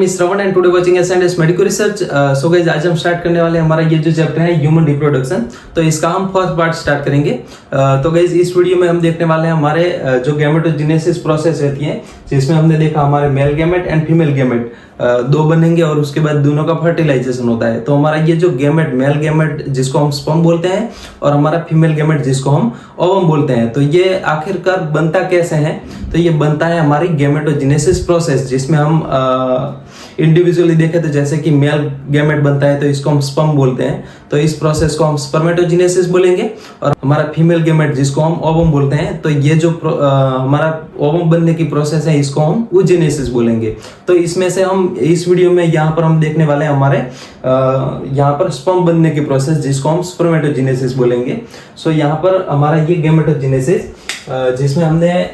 Name is Shravan and today watching S medical research. So guys, आज हम start करने वाले हैं हमारा ये जो चैप्टर है ह्यूमन रिप्रोडक्शन। तो इसका हम फर्स्ट पार्ट स्टार्ट करेंगे। तो गाइस, इस वीडियो में हम देखने वाले हैं हमारे जो गैमेटोजेनेसिस प्रोसेस रहती है, जिसमें हमने देखा हमारे male gamete and female gamete दो बनेंगे और उसके बाद दोनों का फर्टिलाइजेशन होता है। तो हमारा ये जो गैमेट, मेल गैमेट जिसको हम स्पर्म बोलते हैं और हमारा फीमेल गैमेट जिसको हम ओवम बोलते हैं, तो ये आखिरकार बनता कैसे है? तो ये बनता है हमारी गैमेटोजेनेसिस प्रोसेस, जिसमें हम इंडिविजुअली देखें तो जैसे कि मेल गैमेट बनता है तो इसको हम स्पर्म बोलते हैं, तो इस प्रोसेस को हम स्पर्मेटोजेनेसिस बोलेंगे। और हमारा फीमेल गैमेट जिसको हम ओवम बोलते हैं, तो ये जो हमारा ओवम बनने की प्रोसेस है इसको हम oogenesis बोलेंगे। तो इसमें से हम इस वीडियो में यहाँ पर हम देखने वाले हैं हमारे यहाँ पर स्पर्म बनने की प्रोसेस जिसको हम स्पर्मेटोजेनेसिस बोलेंगे। सो यहाँ पर हमारा ये गैमेटोजेनेसिस, जिसमें हमने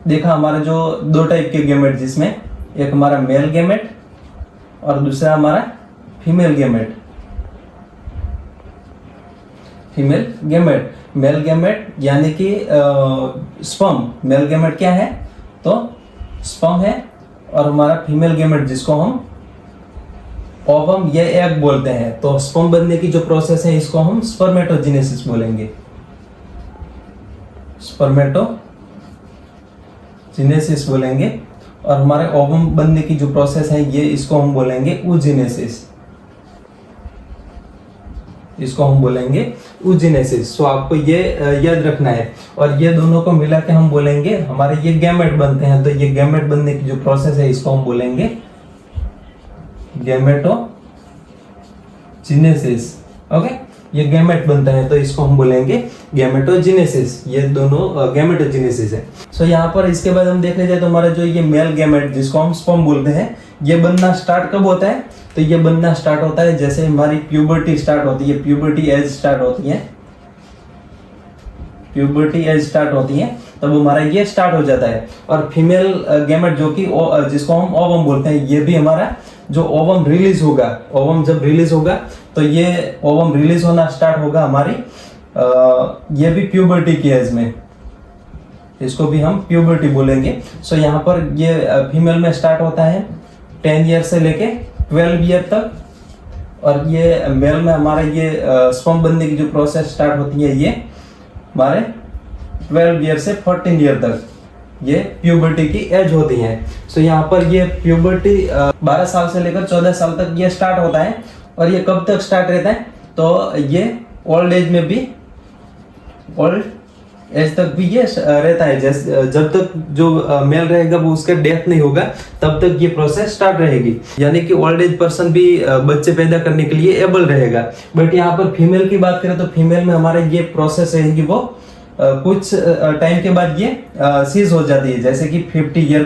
देखा हमारे जो दो टाइप के गैमेट, जिसमें एक हमारा मेल गैमेट और दूसरा हमारा female gamete. Female gamete, male gamete यानी कि स्पर्म, मेल गैमेट क्या है तो स्पर्म है, और हमारा फीमेल गैमेट जिसको हम ओवम या एग बोलते हैं। तो स्पर्म बनने की जो प्रोसेस है इसको हम स्पर्मेटोजेनेसिस बोलेंगे। स्पर्मेटोजेनेसिस बोलेंगे। और हमारे ओवम बनने की जो प्रोसेस है ये इसको हम बोलेंगे oogenesis। इसको हम बोलेंगे oogenesis। सो आपको ये याद रखना है। और ये दोनों को मिला के हम बोलेंगे हमारे ये गैमेट बनते हैं। तो ये गैमेट बनने की जो प्रोसेस है इसको हम बोलेंगे गैमेटोजेनेसिस। ओके, ये गैमेट बनता है तो इसको हम बोलेंगे गैमेटोजेनेसिस। ये दोनों गैमेटोजेनेसिस है। सो यहाँ पर इसके बाद हम देख जाए तो हमारा जो ये मेल गैमेट जिसको हम स्पर्म बोलते हैं, ये बनना स्टार्ट कब होता है? तो ये बनना स्टार्ट होता है जैसे हमारी प्यूबर्टी स्टार्ट होती है, प्यूबर्टी एज स्टार्ट होती है, प्यूबर्टी एज स्टार्ट होती है तब हमारा ये स्टार्ट हो जाता है। और फीमेल गैमेट जो कि जिसको हम ओवम बोलते हैं, ये भी हमारा जो ओवम रिलीज होगा, ओवम जब रिलीज होगा तो ये ओवम रिलीज होना स्टार्ट होगा हमारी ये भी प्यूबर्टी की एज में, इसको भी हम प्यूबर्टी बोलेंगे। सो यहाँ पर ये फीमेल में स्टार्ट होता है 10 ईयर से लेके 12 ईयर तक, और ये मेल में हमारा ये स्पर्म बनने की जो प्रोसेस स्टार्ट होती है ये हमारे 12 ईयर से 14 ईयर तक ये प्यूबर्टी की एज होती है। सो यहाँ पर ये प्यूबर्टी 12 साल से लेकर 14 साल तक ये स्टार्ट होता है। और ये कब तक स्टार्ट रहता है? तो ये ओल्ड एज में भी, ओल्ड एज तक भी ये रहता है। जैसे जब तक जो मेल रहेगा वो उसका डेथ नहीं होगा तब तक ये प्रोसेस स्टार्ट रहेगी। यानी कि ओल्ड एज पर्सन भी बच्चे पैदा करने के लिए एबल रहेगा। बट यहाँ पर फीमेल की बात करें तो फीमेल में हमारा ये प्रोसेस रहेगी वो कुछ टाइम के बाद ये सीज हो जाती है। जैसे कि 50 ईयर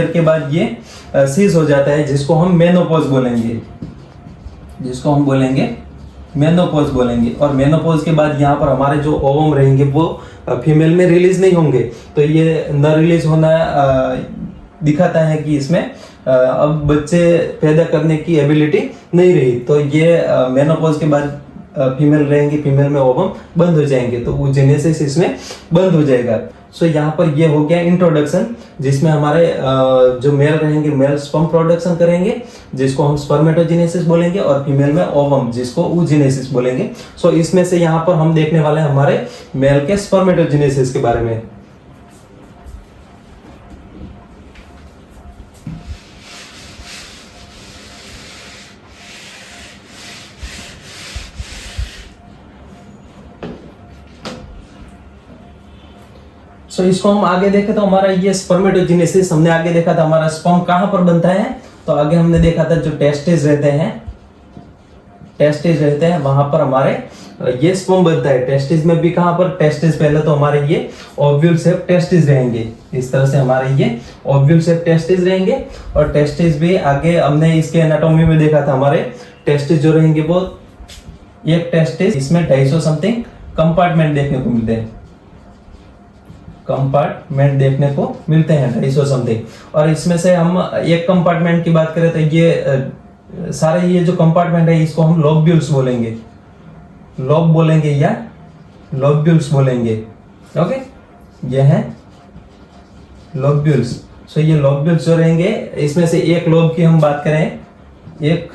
के बाद ये सीज हो जाता है, जिसको हम मेनोपॉज बोलेंगे, जिसको हम बोलेंगे मेनोपॉज बोलेंगे। और मेनोपॉज के बाद यहाँ पर हमारे जो ओवम रहेंगे वो फीमेल में रिलीज नहीं होंगे। तो ये न रिलीज होना दिखाता है कि इसमें अब बच्चे पैदा करने की एबिलिटी नहीं रही। तो ये मेनोपॉज के बाद फीमेल रहेंगी, फीमेल में ओवम बंद हो जाएंगे, तो oogenesis इसमें बंद हो जाएगा। सो यहाँ पर ये हो गया इंट्रोडक्शन, जिसमें हमारे जो मेल रहेंगे मेल स्पर्म प्रोडक्शन करेंगे जिसको हम स्पर्मेटोजेनेसिस बोलेंगे, और फीमेल में ओवम जिसको oogenesis बोलेंगे। सो इसमें से यहाँ पर हम देखने वाले हैं हमारे मेल के स्पर्मेटोजेनेसिस के बारे में। सो इसको हम आगे देखें तो हमारा ये स्पर्मेटोजेनेसिस हमने आगे देखा था हमारा स्पर्म कहाँ पर बनता है। तो आगे हमने देखा था जो टेस्टिस रहते हैं वहां पर हमारे ये स्पर्म बनता है। टेस्टिस में भी कहाँ पर? टेस्टिस पहले तो हमारे ये ओव्यूल शेप टेस्टिस रहेंगे, इस तरह से हमारे ये ओव्यूल शेप टेस्टिस रहेंगे। और टेस्टिस भी आगे हमने इसके एनाटॉमी में देखा था, हमारे टेस्टिस जो रहेंगे वो एक टेस्टिस, इसमें 250 समथिंग कंपार्टमेंट देखने को मिलते हैं, कंपार्टमेंट देखने को मिलते हैं 250 समथिंग। और इसमें से हम एक कंपार्टमेंट की बात करें तो ये सारे ये जो कंपार्टमेंट है इसको हम लोब्यूल्स बोलेंगे, लोब बोलेंगे या लोब्यूल्स बोलेंगे। ओके, ये है लोब्यूल्स। सो ये लोब्यूल्स जो रहेंगे, इसमें से एक लोब की हम बात करें, एक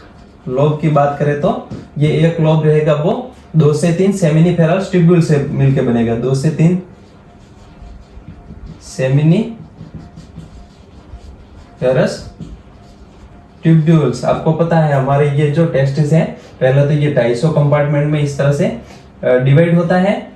लोब की बात करें तो ये एक लोब रहेगा वो 2 से 3 सेमिनिफेरस ट्यूब्यूल से मिलके बनेगा। 2 से 3 सेमिनिफेरस ट्यूब्यूल्स। आपको पता है हमारे ये जो टेस्टिस है, पहले तो ये 250 कंपार्टमेंट में इस तरह से डिवाइड होता है,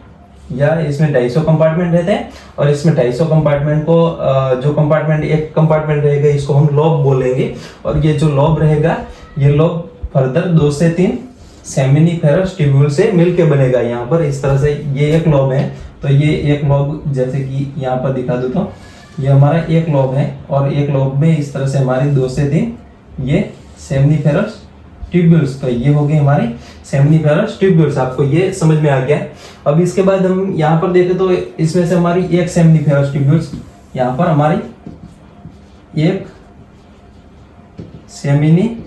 या इसमें 250 कंपार्टमेंट रहते हैं, और इसमें 250 कंपार्टमेंट को जो कंपार्टमेंट एक कंपार्टमेंट रहेगा इसको हम लोब बोलेंगे, और ये जो लोब रहेगा ये लोब फर्दर 2 से 3 सेमिनिफेरस ट्यूब्यूल से मिलके बनेगा। यहाँ पर इस तरह से ये एक लोब है, तो ये एक लोब जैसे कि यहाँ पर दिखा दूं तो ये हमारा एक लोब है, और एक लोब में इस तरह से हमारी 2 से 3 ये सेमिनिफेरस ट्यूब्यूल्स। तो ये हो गए हमारे सेमिनिफेरस ट्यूब्यूल्स। आपको ये समझ में आ गया। अब इसके बाद हम यहाँ पर देखें तो इसमें से हमारी एक सेमिनिफेरस ट्यूब्यूल्स, यहाँ पर हमारी एक सेमिनिफेरस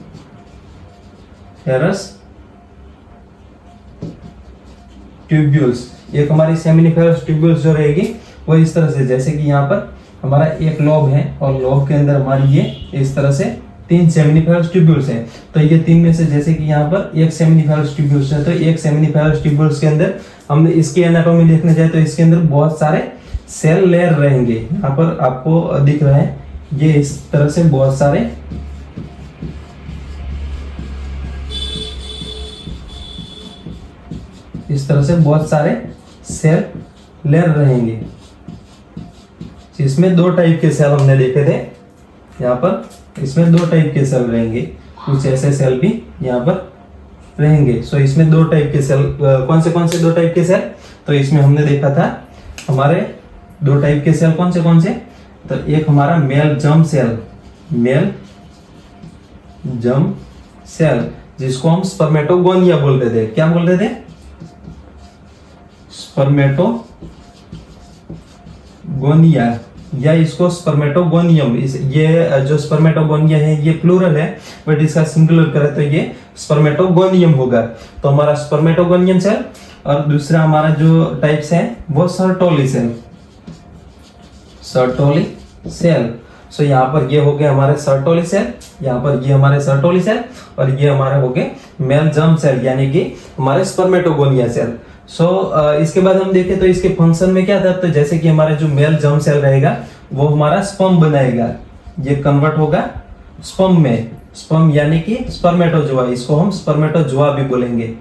ट्यूब्यूल्स, एक हमारी सेमिनिफेरस ट्यूब्यूल्स जो रहेगी वो इस तरह से, जैसे कि यहाँ पर हमारा एक लोब है और लोब के अंदर हमारी ये इस तरह से 3 सेमिनिफेरस ट्यूब्यूल्स हैं। तो ये 3 में से जैसे कि यहाँ पर एक सेमिनिफेरस ट्यूब्यूल्स है, तो एक सेमिनिफेरस ट्यूब्यूल्स के अंदर हम इसकी एनाटॉमी देखने जाए तो इसके अंदर बहुत सारे सेल लेयर रहेंगे। यहाँ पर आपको दिख रहा है ये इस तरह से बहुत सारे सेल लेयर रहेंगे, जिसमें 2 टाइप के सेल हमने देखे थे। यहाँ पर इसमें 2 टाइप के सेल रहेंगे, कुछ ऐसे सेल भी यहाँ पर रहेंगे। सो इसमें 2 टाइप के सेल, कौन से 2 टाइप के सेल? तो इसमें हमने देखा था हमारे 2 टाइप के सेल कौन से? तो एक हमारा मेल जर्म सेल जिसको हम स्पर्मेटोगोनिया बोलते थे। क्या बोलते थे? स्पर्मेटोगोनिया, या इसको स्पर्मेटोगोनियम। ये जो स्पर्मेटोगोनिया है ये प्लूरल है, बट इसका सिंगुलर करें तो ये स्पर्मेटोगोनियम होगा। तो हमारा स्पर्मेटोगोनियम सेल, और दूसरा हमारा जो टाइप्स है वो सर्टोली सेल। सो यहाँ पर ये हो गए हमारे सर्टोली सेल, यहाँ पर ये हमारे सर्टोली सेल, और ये हमारे हो गए मेल जर्म सेल यानी कि हमारे स्पर्मेटोगोनिया सेल। इसके बाद हम देखें तो इसके फंक्शन में क्या था? तो जैसे कि हमारे जो मेल जर्म सेल रहेगा वो हमारा स्पर्म बनाएगा, ये कन्वर्ट होगा स्पर्म में, स्पर्म यानी कि स्पर्मेटोजोआ, इसको हम स्पर्मेटोजोआ भी बोलेंगे।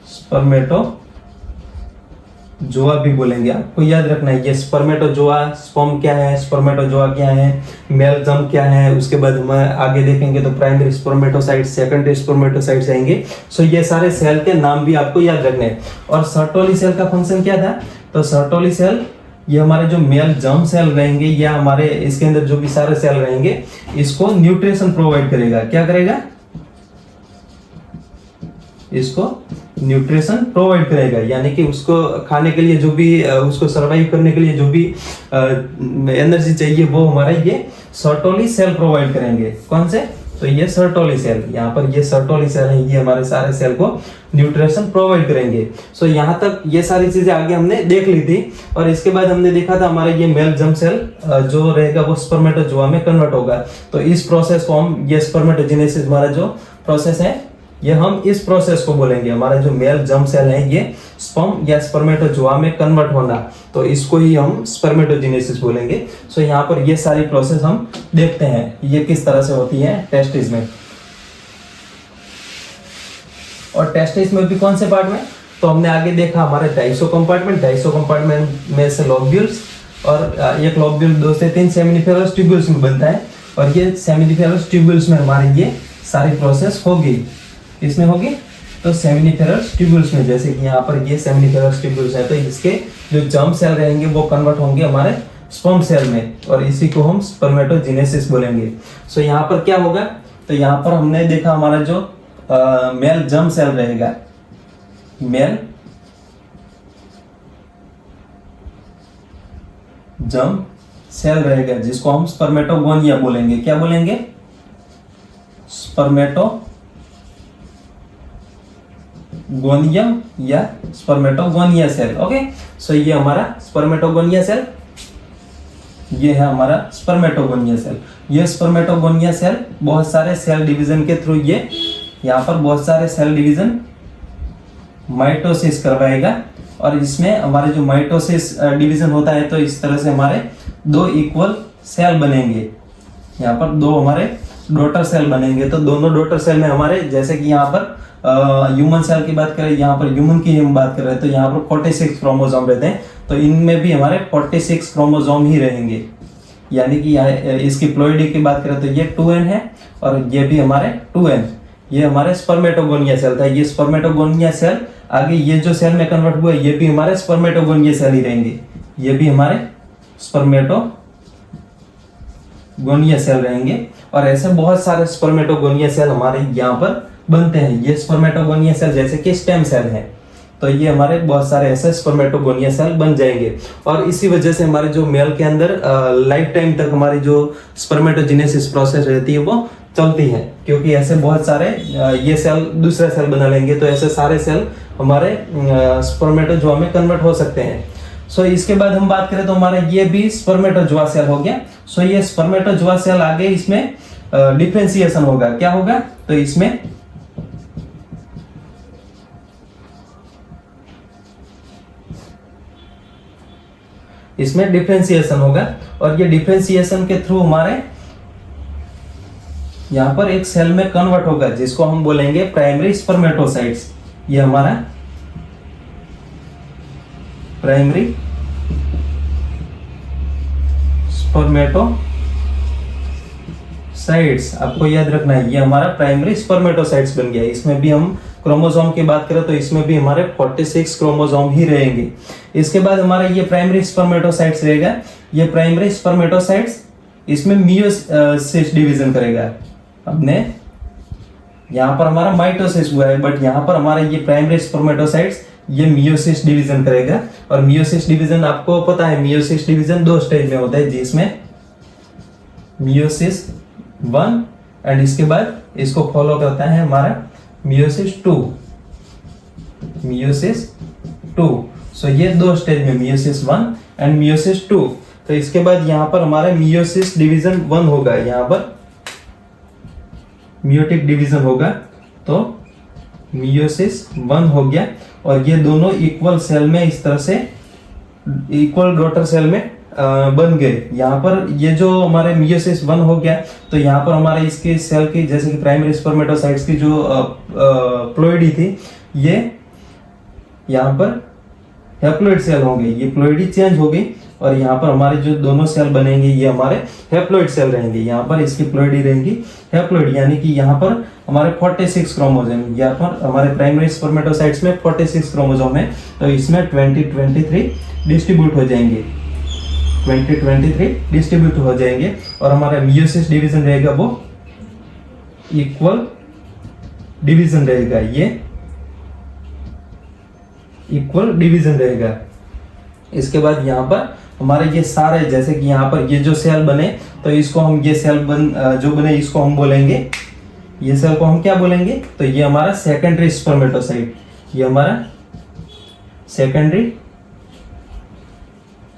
स्पर्मेटोजोआ भी बोलेंगे। आपको याद रखना है ये स्पर्मेटोजोआ, स्पर्म क्या है, स्पर्मेटोजोआ क्या है, मेल जर्म क्या है। उसके बाद हम आगे देखेंगे तो प्राइमरी स्पर्मेटोसाइट्स, सेकेंडरी स्पर्मेटोसाइट्स आएंगे। सो ये सारे सेल के नाम भी आपको याद रखने हैं। और सर्टोली सेल का फंक्शन क्या था? तो सर्टोली सेल ये हमारे जो मेल जर्म सेल रहेंगे या हमारे इसके अंदर जो भी सारे सेल रहेंगे इसको न्यूट्रिशन प्रोवाइड करेगा। क्या करेगा? इसको न्यूट्रिशन प्रोवाइड करेगा, यानी कि उसको खाने के लिए जो भी उसको सरवाइव करने के लिए जो भी एनर्जी चाहिए वो हमारा ये सर्टोली सेल प्रोवाइड करेंगे। कौन से? तो ये सर्टोली सेल, यहाँ पर ये सर्टोली सेल है, ये हमारे सारे सेल को न्यूट्रिशन प्रोवाइड करेंगे। सो यहाँ तक ये सारी चीजें आगे हमने देख ली थी। और इसके बाद हमने देखा था हमारा ये मेल जर्म सेल जो रहेगा वो स्पर्मेटोजोआ में कन्वर्ट होगा। तो इस प्रोसेस को हम, ये स्पर्मेटोजेनेसिस हमारा जो प्रोसेस है ये हम इस प्रोसेस को बोलेंगे। हमारा जो मेल जर्म सेल है ये स्पर्म या स्पर्मेटोजोआ में कन्वर्ट होना, तो इसको ही हम स्पर्मेटोजेनेसिस बोलेंगे। सो यहाँ पर ये सारी प्रोसेस हम देखते हैं ये किस तरह से होती है टेस्टिस में। और टेस्टिस में भी कौन से पार्ट में? तो हमने आगे देखा हमारे 250 कंपार्टमेंट में से लोब्यूल्स, और एक लोब्यूल 2 से 3 सेमिनिफेरस ट्यूब्यूल्स में बनता है। और ये सेमिनिफेरस ट्यूब्यूल्स में हमारी ये सारी प्रोसेस होगी। इसमें होगी तो सेमिनिफेरस ट्यूब्यूल्स में, जैसे कि यहाँ पर ये सेमिनिफेरस ट्यूब्यूल्स है, तो इसके जो जर्म सेल रहेंगे वो कन्वर्ट होंगे हमारे स्पर्म सेल में, और इसी को हम स्पर्मेटोजेनेसिस बोलेंगे। सो यहाँ पर क्या होगा? तो यहाँ पर हमने देखा हमारा जो मेल जर्म सेल रहेगा, मेल जर्म सेल रहेगा जिसको हम स्पर्मेटोगोनिया बोलेंगे। क्या बोलेंगे? स्पर्मेटोगोनियम या स्पर्मेटोगोनिया सेल। ओके, सो ये हमारा स्पर्मेटोगोनिया सेल ये है हमारा स्पर्मेटोगोनिया सेल। ये स्पर्मेटोगोनिया सेल बहुत सारे सेल डिवीजन के थ्रू ये यहाँ पर बहुत सारे सेल डिवीजन माइटोसिस करवाएगा, और इसमें हमारे जो माइटोसिस डिवीजन होता है तो इस तरह से हमारे दो इक्वल सेल बनेंगे। यहाँ पर दो हमारे डॉटर सेल बनेंगे, तो दोनों डॉटर सेल में हमारे, जैसे कि यहाँ पर ह्यूमन सेल की बात करें, यहाँ पर ह्यूमन की हम बात कर रहे हैं, तो यहाँ पर 46 क्रोमोसोम रहते हैं, तो इनमें भी हमारे 46 क्रोमोसोम ही रहेंगे। यानी कि इसकी प्लॉइडी की बात करें तो ये 2n है और ये भी हमारे 2n। ये हमारे स्पर्मेटोगोनिया सेल था। ये स्पर्मेटोगोनिया सेल आगे ये जो सेल में कन्वर्ट हुआ ये भी हमारे स्पर्मेटोगोनिया सेल ही रहेंगे। ये भी हमारे स्पर्मेटोगोनिया सेल रहेंगे, और ऐसे बहुत सारे स्पर्मेटोगोनिया सेल हमारे यहाँ पर बनते हैं। ये स्पर्मेटोगोनिया सेल जैसे कि स्टेम सेल है, तो ये हमारे बहुत सारे ऐसे स्पर्मेटोगोनिया सेल बन जाएंगे, और इसी वजह से हमारे जो मेल के अंदर लाइफ टाइम तक हमारी जो स्पर्मेटोजेनेसिस प्रोसेस रहती है वो चलती है, क्योंकि ऐसे बहुत सारे ये सेल दूसरा सेल बना लेंगे, तो ऐसे सारे सेल हमारे स्पर्मेटोजोआ में कन्वर्ट हो सकते हैं। सो इसके बाद हम बात करें तो हमारा ये भी स्पर्मेटोजोआ सेल हो गया। सो ये स्पर्मेटोजोआ सेल आगे इसमें डिफरेंशिएशन होगा। क्या होगा? तो इसमें डिफरेंशिएशन होगा, और ये डिफरेंशिएशन के थ्रू हमारे यहां पर एक सेल में कन्वर्ट होगा जिसको हम बोलेंगे प्राइमरी स्पर्मेटोसाइट्स। ये हमारा प्राइमरी स्पर्मेटोसाइट्स, आपको याद रखना है, ये हमारा प्राइमरी स्पर्मेटोसाइट्स बन गया। इसमें भी हम क्रोमोसोम की बात करें तो इसमें भी हमारे 46 क्रोमोसोम ही रहेंगे। इसके बाद हमारा ये प्राइमरी स्पर्मेटोसाइट्स रहेगा। ये प्राइमरी स्पर्मेटोसाइट्स इसमें मियोसिस डिवीजन करेगा। हमने यहाँ पर हमारा माइटोसिस हुआ है, बट यहाँ पर हमारा ये प्राइमरी स्पर्मेटोसाइट्स ये मियोसिस डिवीजन करेगा। और मियोसिस डिवीजन आपको पता है, मियोसिस डिवीजन 2 स्टेज में होता है, जिसमें मियोसिस 1 एंड इसके बाद इसको फॉलो करता है हमारा मियोसिस 2। सो ये 2 स्टेज में मियोसिस 1 एंड मियोसिस 2। तो इसके बाद यहाँ पर हमारा मियोसिस डिवीजन 1 होगा, यहाँ पर मियोटिक डिवीजन होगा, तो मियोसिस 1 हो गया। और ये दोनों इक्वल सेल में इस तरह से इक्वल डॉटर सेल में बन गए। यहाँ पर ये जो हमारे मियोसिस 1 हो गया, तो यहाँ पर हमारे इसके सेल की, जैसे कि प्राइमरी स्पर्मेटोसाइट्स की जो प्लॉइडी थी, ये यहाँ पर हैप्लॉइड सेल होंगे। ये प्लॉइडी चेंज हो गई, और यहाँ पर हमारे जो दोनों सेल बनेंगे ये हमारे हैप्लॉइड सेल रहेंगे। यहाँ पर इसकी प्लॉइडी रहेंगी हैप्लॉइड, यानी कि यहाँ पर हमारे 46 क्रोमोसोम, यहाँ पर हमारे प्राइमरी स्पर्मेटोसाइट्स में 46 क्रोमोसोम है, तो इसमें 20-23 डिस्ट्रीब्यूट हो जाएंगे, 20-23 डिस्ट्रीब्यूट हो जाएंगे। और हमारा मियोसिस डिवीजन रहेगा वो इक्वल डिवीजन रहेगा, ये इक्वल डिवीजन रहेगा। इसके बाद यहाँ पर हमारे ये सारे, जैसे कि यहाँ पर ये जो सेल बने, तो इसको हम ये सेल जो बने इसको हम बोलेंगे, ये सेल को हम क्या बोलेंगे? तो ये हमारा सेकेंडरी स्पर्मेटोसाइट, ये हमारा सेकेंडरी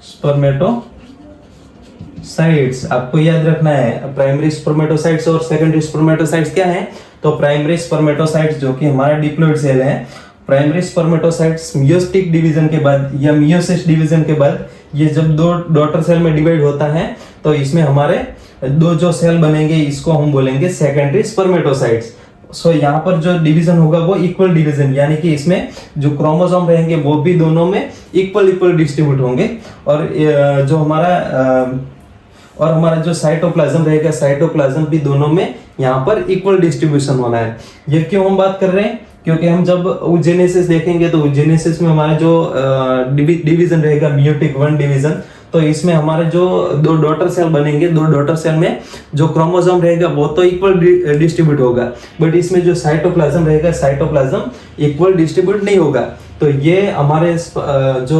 स्पर्मेटोसाइट्स। आपको याद रखना है प्राइमरी स्पर्मेटोसाइट्स और सेकेंडरी स्पर्मेटोसाइट्स क्या है। तो प्राइमरी स्पर्मेटोसाइट्स जो कि हमारा डिप्लॉइड सेल है, प्राइमरी स्पर्मेटोसाइट्स मियोटिक डिवीजन के बाद या मियोसिस डिवीजन के बाद ये जब 2 डॉटर सेल में डिवाइड होता है, तो इसमें हमारे 2 जो सेल बनेंगे इसको हम बोलेंगे सेकेंडरी स्पर्मेटोसाइट्स। सो यहाँ पर जो डिवीजन होगा वो इक्वल डिवीजन, यानी कि इसमें जो क्रोमोसोम रहेंगे वो भी दोनों में इक्वल डिस्ट्रीब्यूट होंगे, और जो हमारा जो साइटोप्लाज्म रहेगा, साइटोप्लाज्म भी दोनों में यहाँ पर इक्वल डिस्ट्रीब्यूशन होना है। ये क्यों हम बात कर रहे हैं? क्योंकि हम जब oogenesis देखेंगे तो oogenesis में हमारा जो डिवीजन रहेगा मियोटिक 1 डिवीजन, तो इसमें हमारे जो 2 डॉटर सेल बनेंगे, 2 डॉटर सेल में जो क्रोमोसोम रहेगा वो तो इक्वल डिस्ट्रीब्यूट होगा, बट इसमें जो साइटोप्लाज्म रहेगा, साइटोप्लाज्म इक्वल डिस्ट्रीब्यूट नहीं होगा। तो ये हमारे जो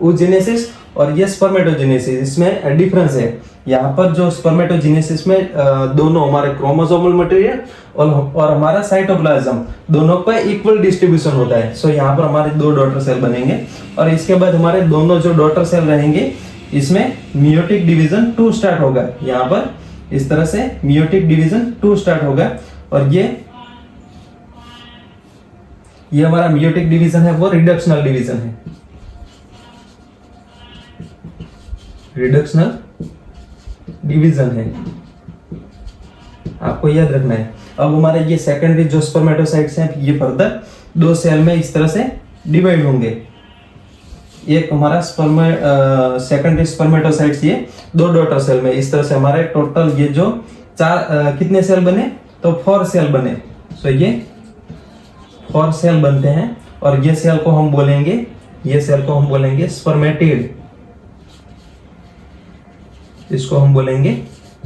oogenesis और ये स्पर्मेटोजेनेसिस, इसमें डिफरेंस है। यहाँ पर जो स्पर्मेटोजेनेसिस में दोनों हमारे क्रोमोसोमल मटेरियल और हमारा साइटोप्लाज्म दोनों का इक्वल डिस्ट्रीब्यूशन होता है। सो यहाँ पर हमारे 2 डॉटर सेल बनेंगे, और इसके बाद हमारे दोनों जो डॉटर सेल रहेंगे इसमें मियोटिक डिवीजन 2 स्टार्ट होगा। यहाँ पर इस तरह से मियोटिक डिवीजन 2 स्टार्ट होगा और ये हमारा मियोटिक डिवीजन है वो रिडक्शनल डिवीजन है, रिडक्शनल डिवीजन है, आपको याद रखना है। अब हमारे ये सेकेंडरी जो स्पर्मेटोसाइट्स हैं ये फर्दर 2 सेल में इस तरह से डिवाइड होंगे। एक हमारा सेकेंडरी स्पर्मेटोसाइट्स ये 2 डॉटर सेल में इस तरह से हमारे टोटल ये जो 4 कितने सेल बने तो 4 सेल बने। सो ये 4 सेल बनते हैं और ये सेल को हम बोलेंगे, ये सेल को हम बोलेंगे स्पर्मेटिड, इसको हम बोलेंगे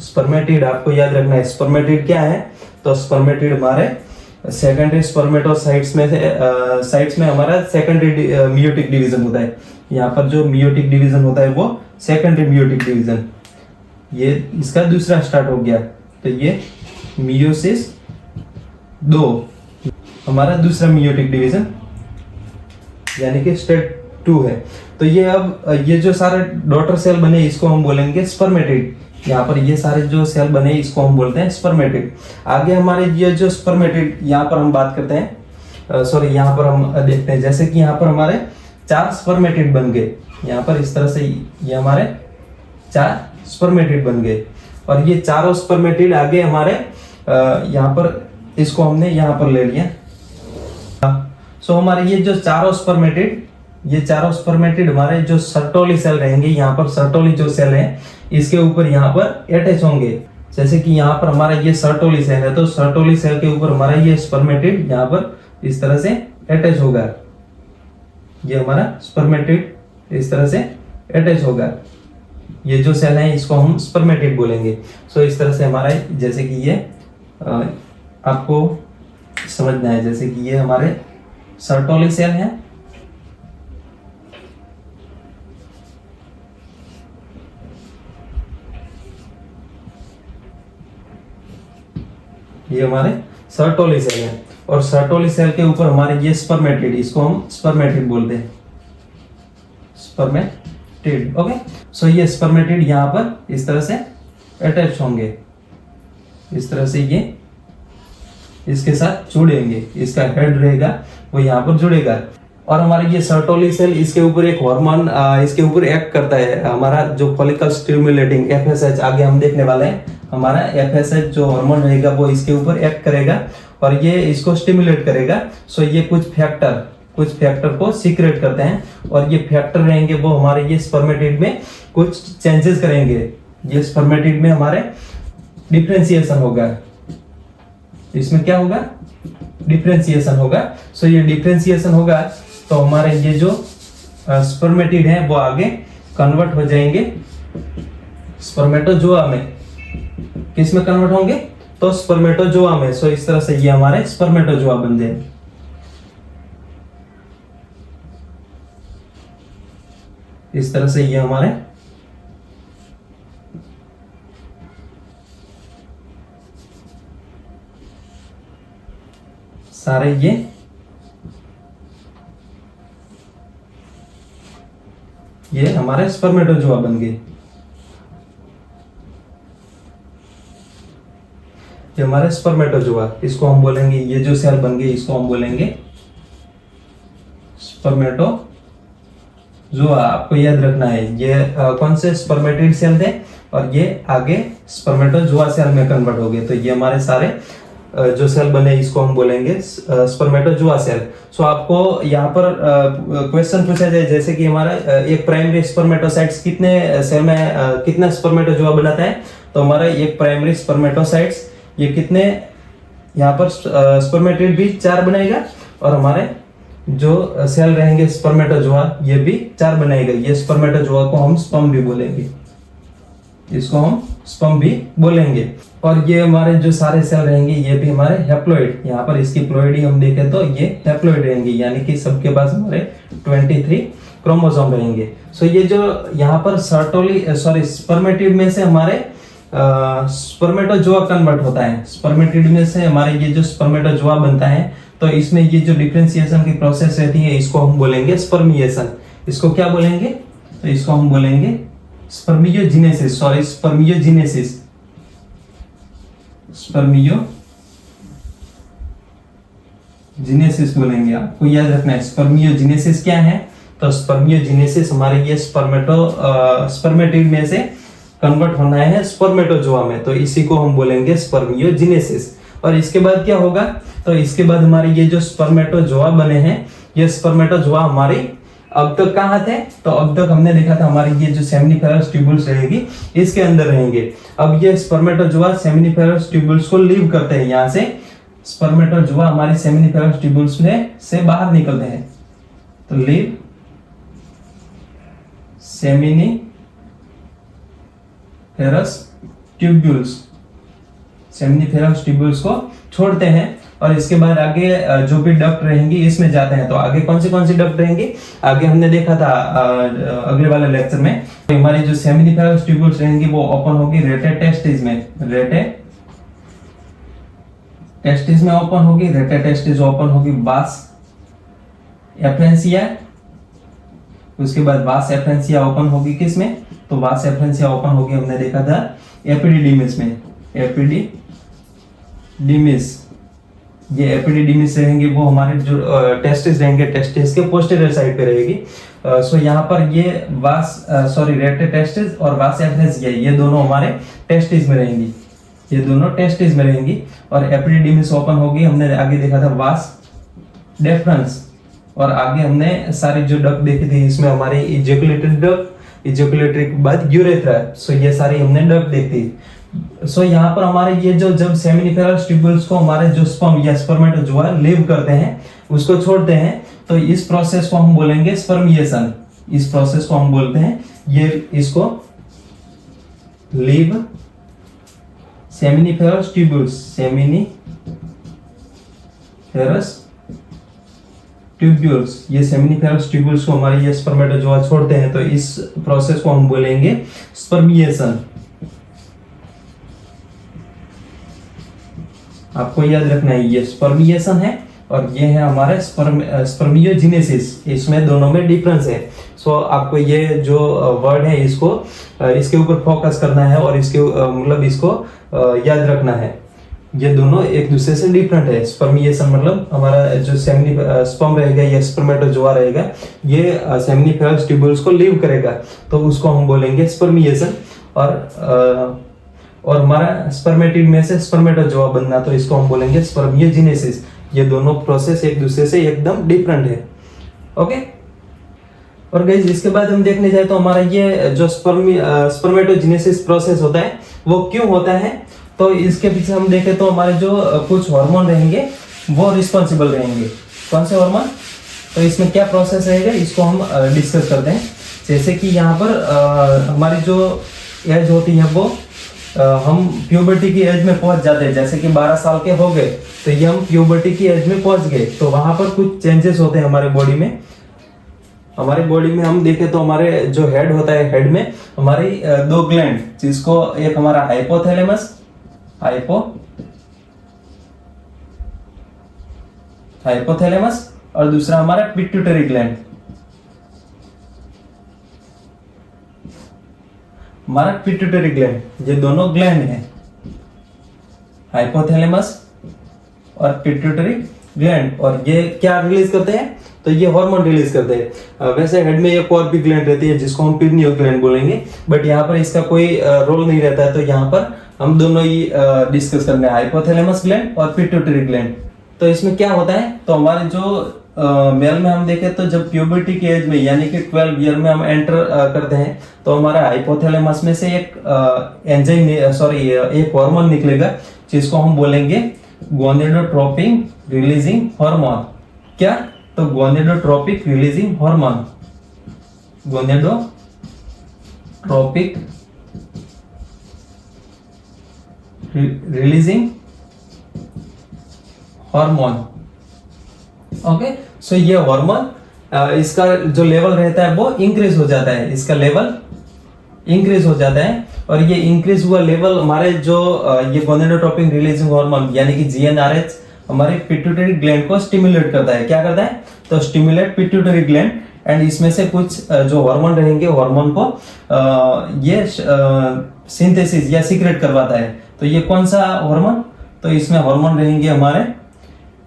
स्पर्मेटिड। आपको याद रखना है स्पर्मेटिड क्या है, तो स्पर्मेटिड हमारे सेकेंडरी स्पर्मेटोसाइट्स में साइट्स में हमारा सेकेंडरी मियोटिक डिवीजन होता है। यहाँ पर जो मियोटिक डिवीजन होता है वो सेकेंडरी मियोटिक डिवीजन, ये इसका दूसरा स्टार्ट हो गया। तो ये मियोसिस 2 हमारा दूसरा मियोटिक डिवीजन यानी कि स्टेट 2 है। तो ये अब ये जो सारे डॉटर सेल बने इसको हम बोलेंगे स्पर्मेटिड। यहाँ पर ये सारे जो सेल बने इसको हम बोलते हैं स्पर्मेटिड। आगे हमारे ये जो स्पर्मेटिड यहाँ पर हम बात करते हैं, सॉरी यहाँ पर हम देखते हैं जैसे कि यहाँ पर हमारे 4 स्पर्मेटिड बन गए। यहाँ पर इस तरह से ये हमारे 4 स्पर्मेटिड बन गए और ये चारों स्पर्मेटिड आगे हमारे यहाँ पर इसको हमने यहाँ पर ले लिया। सो हमारे ये जो चारों स्पर्मेटिड, ये चारों स्पर्मेटिड हमारे जो सर्टोली सेल रहेंगे, यहाँ पर सर्टोली जो सेल है इसके ऊपर यहाँ पर अटैच होंगे। जैसे कि यहाँ पर हमारा ये सर्टोली सेल है तो सर्टोली सेल के ऊपर हमारा ये स्पर्मेटिड यहाँ पर इस तरह से अटैच होगा। ये हमारा स्पर्मेटिड इस तरह से अटैच होगा। ये जो सेल है इसको हम स्पर्मेटिड बोलेंगे। सो इस तरह से हमारा जैसे कि ये आपको समझना है, जैसे कि ये हमारे सर्टोली सेल है, ये हमारे सर्टोली सेल है और सर्टोली सेल के ऊपर हमारे ये स्पर्मेटिड, इसको हम स्पर्मेटिड बोलते हैं, स्पर्मेटिड। ओके, सो ये स्पर्मेटिड यहाँ पर इस तरह से अटैच होंगे, इस तरह से ये इसके साथ जुड़ेंगे, इसका हेड रहेगा वो यहाँ पर जुड़ेगा। और हमारे ये सर्टोली सेल इसके ऊपर एक हार्मोन इसके ऊपर एक्ट करता है, हमारा जो फॉलिकल स्टिमुलेटिंग FSH, आगे हम देखने वाले हैं। हमारा FSH जो हार्मोन रहेगा वो इसके ऊपर एक्ट करेगा और ये इसको स्टिमुलेट करेगा। सो ये कुछ फैक्टर को सीक्रेट करते हैं और ये फैक्टर रहेंगे वो हमारे ये स्पर्मेटिड में कुछ चेंजेस करेंगे। ये स्पर्मेटिड में हमारे डिफरेंशिएशन होगा, इसमें क्या होगा, डिफरेंशिएशन होगा। सो ये डिफरेंशिएशन होगा तो हमारे ये जो स्पर्मेटिड है वो आगे कन्वर्ट हो जाएंगे स्पर्मेटोजोआ में। किस में कन्वर्ट होंगे, तो स्पर्मेटोजोआ में। सो इस तरह से ये हमारे स्पर्मेटोजोआ बन जाएंगे। इस तरह से ये हमारे सारे ये हमारे स्पर्मेटोजोआ बन गए। ये हमारे स्पर्मेटोजोआ, इसको हम बोलेंगे, ये जो सेल बन गए इसको हम बोलेंगे स्पर्मेटोजोआ। आपको याद रखना है ये कौन से स्पर्मेटिड सेल थे और ये आगे स्पर्मेटोजोआ सेल में कन्वर्ट हो गए। तो ये हमारे सारे जो सेल बने इसको हम बोलेंगे स्पर्मेटोजोआ सेल। सो आपको यहाँ पर क्वेश्चन पूछा जाए जैसे कि हमारा एक प्राइमरी स्पर्मेटोसाइट्स कितने सेल में कितना स्पर्मेटोजोआ बनाता है, तो हमारा एक प्राइमरी स्पर्मेटोसाइट्स ये कितने यहाँ पर स्पर्मेटिड भी 4 बनाएगा और हमारे जो सेल रहेंगे स्पर्मेटोजोआ ये भी 4 बनाएगा। ये स्पर्मेटोजोआ को हम स्पर्म भी बोलेंगे, इसको हम स्पर्म भी बोलेंगे। और ये हमारे जो सारे सेल रहेंगे ये भी हमारे हैप्लॉइड, यहाँ पर इसकी प्लॉइडी हम देखें तो ये हैप्लॉइड रहेंगे, यानी कि सबके पास हमारे 23 क्रोमोसोम रहेंगे। सो ये जो यहाँ पर स्पर्मेटिड में से हमारे स्पर्मेटोजोआ कन्वर्ट होता है, स्पर्मेटिड में से हमारे ये जो स्पर्मेटोजोआ बनता है तो इसमें ये जो डिफरेंशिएशन की प्रोसेस रहती है इसको हम बोलेंगे स्पर्मिएशन। इसको क्या बोलेंगे, तो इसको हम बोलेंगे स्पर्मियोजेनेसिस, सॉरी स्पर्मियोजेनेसिस, स्पर्मियोजेनेसिस बोलेंगे, आपको याद रखना है स्पर्मियोजेनेसिस क्या है। तो स्पर्मियोजेनेसिस हमारे ये स्पर्मेटिड में से कन्वर्ट होना है स्पर्मेटोजोआ में, तो इसी को हम बोलेंगे स्पर्मियोजेनेसिस। और इसके बाद क्या होगा, तो इसके बाद हमारे ये जो स्पर्मेटोजोआ बने हैं, ये स्पर्मेटोजोआ हमारी अब तक कहाँ थे, तो अब तक हमने देखा था हमारी ये जो सेमिनिफेरस ट्यूबुल्स रहेगी इसके अंदर रहेंगे। अब ये स्पर्मेटोजोआ सेमिनिफेरस ट्यूबुल्स को लीव करते हैं, यहाँ से स्पर्मेटोजोआ हमारी सेमिनिफेरस ट्यूबुल्स में से बाहर निकलते हैं, तो लीव सेमिनिफेरस ट्यूब्यूल्स को छोड़ते हैं। और इसके बाद आगे जो भी डक्ट रहेंगी इसमें जाते हैं। तो आगे कौन सी डक्ट रहेंगी, आगे हमने देखा था अगले वाले लेक्चर में, तो हमारी जो सेमिनिफेरस ट्यूब्यूल्स रहेंगी वो ओपन होगी रेटेटेस्टिस में, रेटेटेस्टिस में ओपन होगी, रेटेटेस्टिस ओपन होगी वास एफ्रेंसिया, उसके बाद वास एफ्रेंसिया ओपन होगी किसमें, तो वास एफ्रेंसिया ओपन होगी हमने देखा था एपिडिडिमिस में, एपिडिडिमिस, ये एपिडिडिमिस रहेंगे वो हमारे जो टेस्टिस रहेंगे, टेस्टिस के पोस्टीरियर साइड पे रहेगी। सो यहाँ पर ये रेटेटेस्टिस और वास एफ्रेंसिया ये दोनों हमारे टेस्टिस में रहेंगी, ये दोनों टेस्टिस में रहेंगी। और एपिडिडिमिस ओपन होगी, हमने आगे देखा था वास डेफरेंस, और आगे हमने सारी जो डक्ट देखी थी इसमें हमारी इजैकुलेटरी डक्ट, इजैकुलेटरी के बाद यूरेथ्रा, सो ये सारी हमने डक्ट देखी। सो यहाँ पर हमारे ये जो जब सेमिनिफेरस ट्यूब्यूल्स को हमारे जो स्पर्म या स्पर्मेटोजोआ लीव करते हैं, उसको छोड़ते हैं, तो इस प्रोसेस को हम बोलेंगे स्पर्मिएशन, इस प्रोसेस को हम बोलते हैं ये इसको लीव सेमिनिफेरस ट्यूब्यूल्स, ये सेमिनिफेरस ट्यूब्यूल्स को हमारे ये स्पर्मेटोजोआ छोड़ते हैं, तो इस प्रोसेस को हम बोलेंगे स्पर्मिएशन। आपको याद रखना है ये स्पर्मिएशन है और ये है हमारा स्पर्मियोजेनेसिस, इसमें दोनों में डिफरेंस है। सो आपको ये जो वर्ड है इसको इसके ऊपर फोकस करना है और इसके मतलब इसको याद रखना है, ये दोनों एक दूसरे से डिफरेंट है। स्पर्मिएशन मतलब हमारा जो स्पर्म रहेगा या स्पर्मेटोजोआ रहेगा, ये सेमिनिफेरस ट्यूब्यूल्स को लीव करेगा, तो उसको हम बोलेंगे स्पर्मिएशन। और हमारा स्पर्मेटिड में से स्पर्मेटोजोआ बनना, तो इसको हम बोलेंगे स्पर्मियोजेनेसिस। ये दोनों प्रोसेस एक दूसरे से एकदम डिफरेंट है। ओके, और गाइस इसके बाद हम देखने जाए तो हमारा ये जो स्पर्मेटोजेनेसिस प्रोसेस होता है वो क्यों होता है, तो इसके पीछे हम देखें तो हमारे जो कुछ हार्मोन रहेंगे वो रिस्पॉन्सिबल रहेंगे। कौन से हार्मोन, तो इसमें क्या प्रोसेस रहेगा इसको हम डिस्कस करते हैं। जैसे कि यहाँ पर हमारी जो एज होती है वो हम प्यूबर्टी की एज में पहुंच जाते हैं, जैसे कि 12 साल के हो गए तो ये हम प्यूबर्टी की एज में पहुंच गए, तो वहां पर कुछ चेंजेस होते हैं हमारे बॉडी में। हमारे बॉडी में हम देखें तो हमारे जो हेड होता है, हेड में हमारी दो ग्लैंड, जिसको एक हमारा हाइपोथैलेमस और दूसरा हमारा पिट्यूटरी ग्लैंड। हमारा पिट्यूटरी ग्लैंड, ये दोनों ग्लैंड हैं, हाइपोथैलेमस और पिट्यूटरी ग्लैंड, और ये क्या रिलीज करते हैं, तो ये हार्मोन रिलीज करते हैं। वैसे हेड में एक और भी ग्लैंड रहती है जिसको हम पिनियल ग्लैंड बोलेंगे, बट यहाँ पर इसका कोई रोल नहीं रहता है, तो यहाँ पर हम दोनों ही डिस्कस करने हैं, हाइपोथैलेमस ग्लैंड और पिट्यूटरी ग्लैंड। तो इसमें क्या होता है, तो हमारे जो मेल में हम देखें तो जब प्यूबर्टी के एज में यानी कि 12 ईयर में हम एंटर करते हैं, तो हमारा हाइपोथैलेमस में से एक एक हार्मोन निकलेगा जिसको हम बोलेंगे गोनेडोट्रोपिक रिलीजिंग हार्मोन। क्या, तो gonadotropic releasing hormone, gonadotropic releasing hormone. Okay, so ये हार्मोन इसका जो लेवल रहता है वो इंक्रीज हो जाता है, इसका लेवल इंक्रीज हो जाता है, और ये इंक्रीज हुआ लेवल हमारे जो ये गोनेडोट्रोपिक रिलीजिंग हार्मोन यानी कि GnRH हमारे पिट्यूटरी ग्लैंड को स्टिमुलेट करता है। क्या करता है, तो स्टिमुलेट पिट्यूटरी ग्लैंड एंड इसमें से कुछ जो हार्मोन रहेंगे हार्मोन को ये सिंथेसिस या सीक्रेट करवाता है। तो ये कौन सा हार्मोन? तो इसमें हार्मोन रहेंगे हमारे,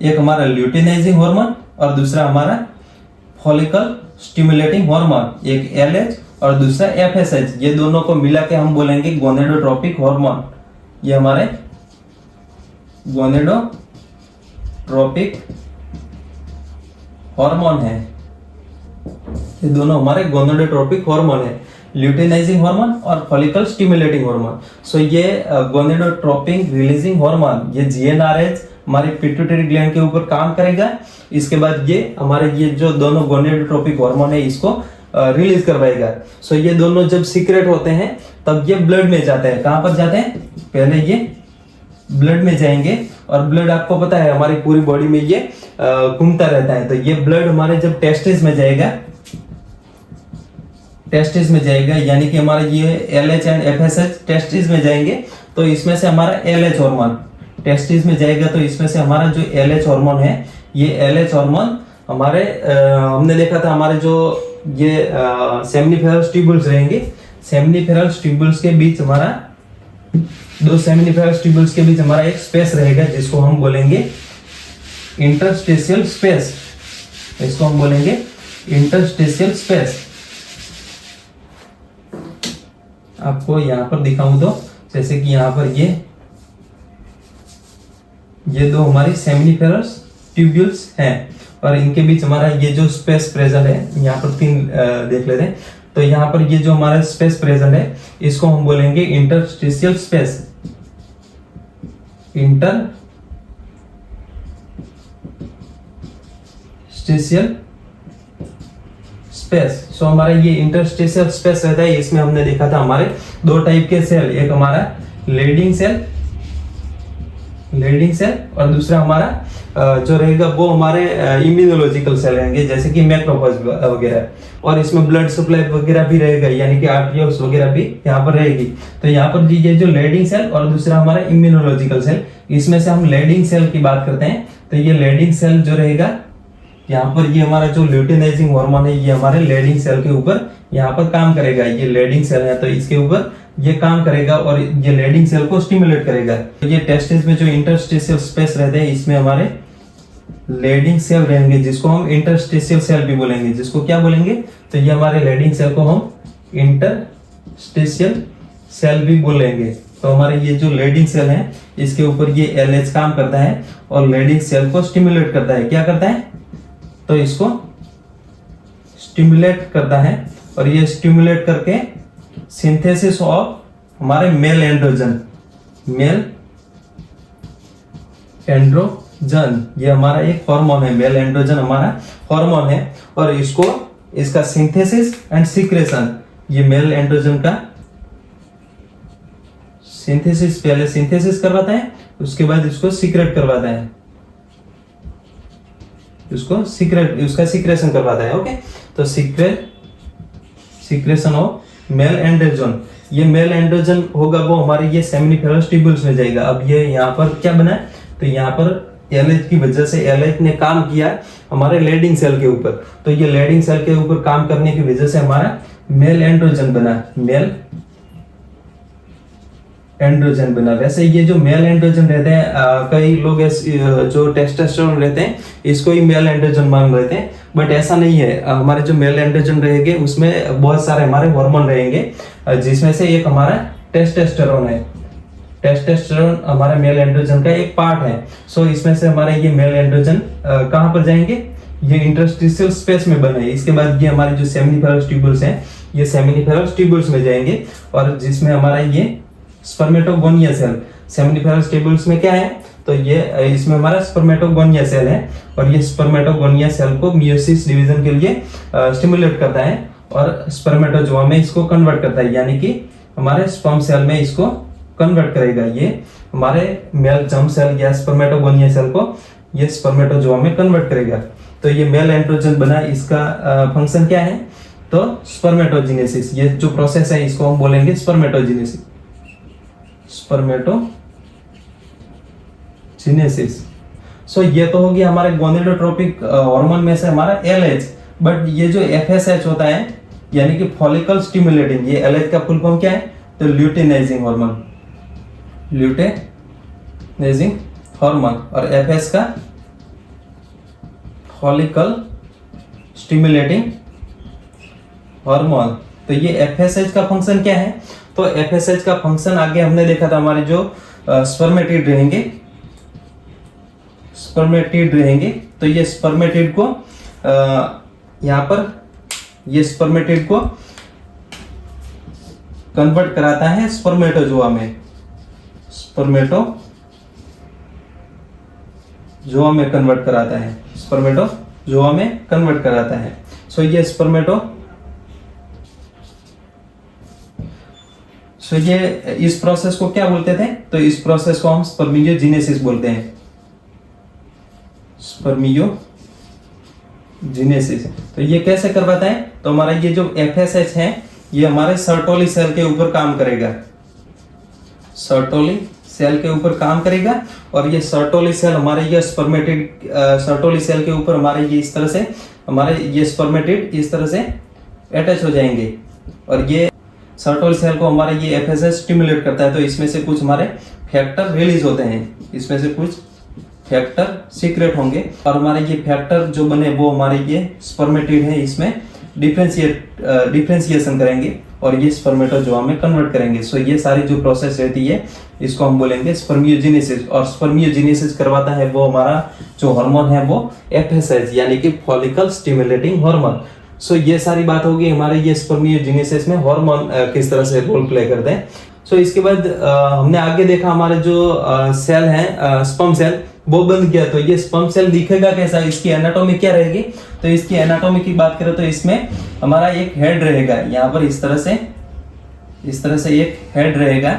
एक हमारा ल्यूटिनाइजिंग हार्मोन और दूसरा हमारा फॉलिकल स्टिमुलेटिंग हार्मोन, एक एलएच और दूसरा एफएसएच। ये दोनों को मिला के हम बोलेंगे गोनेडोट्रोपिक हार्मोन। ये हमारे गोनेडोट्रोपिक हार्मोन है, ये दोनों हमारे गोनेडोट्रोपिक हार्मोन है, ल्यूटिनाइजिंग हार्मोन और फॉलिकल स्टिमुलेटिंग हार्मोन। सो ये गोनेडोट्रोपिक रिलीजिंग हार्मोन, ये जीएनआरएच हमारे पिट्यूटरी ग्लैंड के ऊपर काम करेगा। इसके बाद ये हमारे ये जो दोनों गोनेडोट्रोपिक हार्मोन है इसको रिलीज करवाएगा। सो ये दोनों जब सीक्रेट होते हैं तब ये ब्लड में जाते हैं। कहां पर जाते हैं? पहले ये ब्लड में जाएंगे और ब्लड आपको पता है हमारी पूरी बॉडी में ये घूमता रहता है। तो ये ब्लड हमारे जब टेस्टिस में जाएगा, टेस्टिस में जाएगा यानी कि हमारा ये एलएच एंड एफएसएच टेस्टिस में जाएंगे। तो इसमें से हमारा एलएच हार्मोन टेस्टिस में जाएगा, तो इसमें से हमारा जो एलएच हार्मोन है, ये एलएच हार्मोन हमारे हमने देखा था हमारे जो ये सेमिनिफेरस ट्यूबुल्स रहेंगे, सेमिनिफेरस ट्यूबुल्स के बीच हमारा दो सेमिनिफेरस ट्यूबुल्स के बीच हमारा एक स्पेस रहेगा जिसको हम बोलेंगे इंटरस्टेशियल स्पेस। इसको हम बोलेंगे इंटरस्टेशियल स्पेस। आपको यहां पर दिखाऊं तो जैसे कि यहां पर ये दो हमारी सेमिनिफेरस ट्यूब्यूल्स हैं और इनके बीच हमारा ये जो स्पेस प्रेजेंट है, यहाँ पर तीन देख लेते हैं। तो यहाँ पर ये जो हमारा स्पेस प्रेजेंट है इसको हम बोलेंगे इंटरस्टिशियल स्पेस, इंटरस्टिशियल स्पेस। सो हमारा ये इंटरस्टिशियल स्पेस रहता है। इसमें हमने देखा था हमारे दो टाइप के सेल, एक हमारा लेडिंग सेल और दूसरा हमारा जो रहेगा वो हमारे इम्यूनोलॉजिकल सेल रहेंगे जैसे कि मैक्रोफेज वगैरह, और इसमें ब्लड सप्लाई वगैरह भी रहेगा यानी कि आर्टरियोल्स वगैरह भी यहाँ पर रहेगी। तो यहाँ पर ये जो लेडिंग सेल और दूसरा हमारा इम्यूनोलॉजिकल सेल, इसमें से हम लेडिंग सेल की बात करते हैं। तो ये लेडिंग सेल जो रहेगा यहाँ पर ये हमारा जो ल्यूटिनाइजिंग हार्मोन है ये हमारे लेडिंग सेल के ऊपर यहाँ पर काम करेगा। ये लेडिंग सेल है तो इसके ऊपर ये काम करेगा और ये लेडिंग सेल को स्टिमुलेट करेगा। तो ये टेस्टिस में जो इंटरस्टिशियल स्पेस रहते हैं इसमें हमारे लेडिंग सेल रहेंगे जिसको हम इंटरस्टिशियल सेल भी बोलेंगे। जिसको क्या बोलेंगे? तो ये हमारे लेडिंग सेल को हम इंटरस्टिशियल सेल भी बोलेंगे। तो हमारे ये जो लेडिंग सेल है इसके ऊपर ये एलएच काम करता है और लेडिंग सेल को स्टिमुलेट करता है। क्या करता है? तो इसको स्टिमुलेट करता है और ये स्टिमुलेट करके सिंथेसिस ऑफ हमारे मेल एंड्रोजन, ये हमारा एक हार्मोन है, मेल एंड्रोजन हमारा हार्मोन है और इसका सिंथेसिस एंड सीक्रेशन, ये मेल एंड्रोजन का सिंथेसिस, पहले सिंथेसिस करवाता है उसके बाद इसको सीक्रेट करवाता है, उसका सीक्रेशन करवाता है। ओके, तो सीक्रेशन ऑफ मेल एंड्रोजन, ये मेल एंड्रोजन होगा वो हमारे ये सेमिनिफेरस ट्यूब्यूल्स में जाएगा। अब ये यहाँ पर क्या बना है? तो यहाँ पर एलएच की वजह से एलएच ने काम किया हमारे लेडिंग सेल के ऊपर। तो ये लेडिंग सेल के ऊपर काम करने की वजह से हमारा मेल एंड्रोजन बना। वैसे ये जो मेल एंड्रोजन रहते हैं कई लोग जो टेस्टोस्टेरोन रहते हैं इसको ही मेल एंड्रोजन मान रहते हैं, बट ऐसा नहीं है। हमारे जो मेल एंड्रोजन रहेंगे उसमें बहुत सारे हमारे हार्मोन रहेंगे जिसमें से एक हमारा टेस्टोस्टेरोन है। टेस्टोस्टेरोन हमारे मेल एंड्रोजन का एक पार्ट है। सो इसमें से हमारे ये मेल एंड्रोजन कहां पर जाएंगे? ये इंटरस्टिशियल स्पेस में बने। इसके बाद ये हमारे जो सेमिनिफेरस ट्यूब्यूल्स हैं ये सेमिनिफेरस ट्यूब्यूल्स में जाएंगे और जिसमें हमारा ये स्पर्मेटोगोनिया सेल, सेमिनिफेरस ट्यूब्यूल्स में क्या है? तो ये इसमें हमारा स्पर्मेटोगोनिया सेल है और ये स्पर्मेटोगोनिया सेल को मियोसिस डिवीजन के लिए स्टिमुलेट करता है और स्पर्मेटोजोआ में इसको कन्वर्ट करता है, यानी कि हमारे स्पर्म सेल में इसको कन्वर्ट करेगा। ये हमारे मेल जर्म सेल या स्पर्मेटोगोनिया सेल को ये स्पर्मेटोजोआ में कन्वर्ट करेगा। तो ये मेल एंड्रोजन बना, इसका फंक्शन क्या है? तो स्पर्मेटोजेनेसिस, ये जो प्रोसेस है इसको हम बोलेंगे स्पर्मेटोजेनेसिस। सो ये तो होगी हमारे गोनेडोट्रोपिक हार्मोन में से हमारा एलएच। बट ये जो FSH होता है यानी कि फॉलिकल स्टिमुलेटिंग, ये LH का फुल फॉर्म क्या है, तो ल्यूटेनाइजिंग हार्मोन, ल्यूटेनाइजिंग हार्मोन, और FS का फॉलिकल स्टिमुलेटिंग हार्मोन। तो ये FSH का फंक्शन क्या है, तो FSH का फंक्शन आगे हमने देखा था, हमारे जो स्पर्मेटिड रहेंगे, तो ये स्पर्मेटिड को यहाँ पर ये स्पर्मेटिड को कन्वर्ट कराता है स्पर्मेटोजोआ में, स्पर्मेटोजोआ में कन्वर्ट कराता है, स्पर्मेटोजोआ में कन्वर्ट कराता है। सो ये ये इस प्रोसेस को क्या बोलते थे, तो इस प्रोसेस को हम स्पर्मियोजेनेसिस बोलते हैं, स्पर्मियोजेनेसिस। तो ये कैसे करवाता है, तो हमारा ये जो FSH है ये हमारे सर्टोली सेल के ऊपर काम करेगा, सर्टोली सेल के ऊपर काम करेगा, और ये सर्टोली सेल हमारे ये स्पर्मेटिड सर्टोली सेल के ऊपर हमारे ये इस तरह से हमारे ये स्पर्मेटिड इस तरह से अटैच हो जाएंगे, और ये सर्टोली सेल को हमारे ये FSH स्टिमुलेट करता है। तो इसमें से कुछ हमारे फैक्टर रिलीज होते हैं, इसमें से कुछ फैक्टर सीक्रेट होंगे, और हमारे ये फैक्टर जो बने वो हमारे ये स्पर्मेटिड है इसमें डिफरेंशिएशन करेंगे और ये स्पर्मेटोजोआ में कन्वर्ट करेंगे। सो ये सारी जो प्रोसेस रहती है इसको हम बोलेंगे स्पर्मियोजेनेसिस, और स्पर्मियोजेनेसिस करवाता है वो हमारा जो हार्मोन है वो FSH यानी कि फॉलिकल स्टिमुलेटिंग हार्मोन। सो ये सारी बात होगी हमारे ये स्पर्मियोजेनेसिस में हार्मोन किस तरह से रोल प्ले करते हैं। सो इसके बाद हमने आगे देखा हमारे जो सेल है स्पर्म सेल वो बन गया। तो ये स्पर्म सेल दिखेगा कैसा, इसकी एनाटॉमी क्या रहेगी, तो इसकी एनाटॉमी की बात करें तो इसमें हमारा एक हेड रहेगा, यहाँ पर इस तरह से एक हेड रहेगा,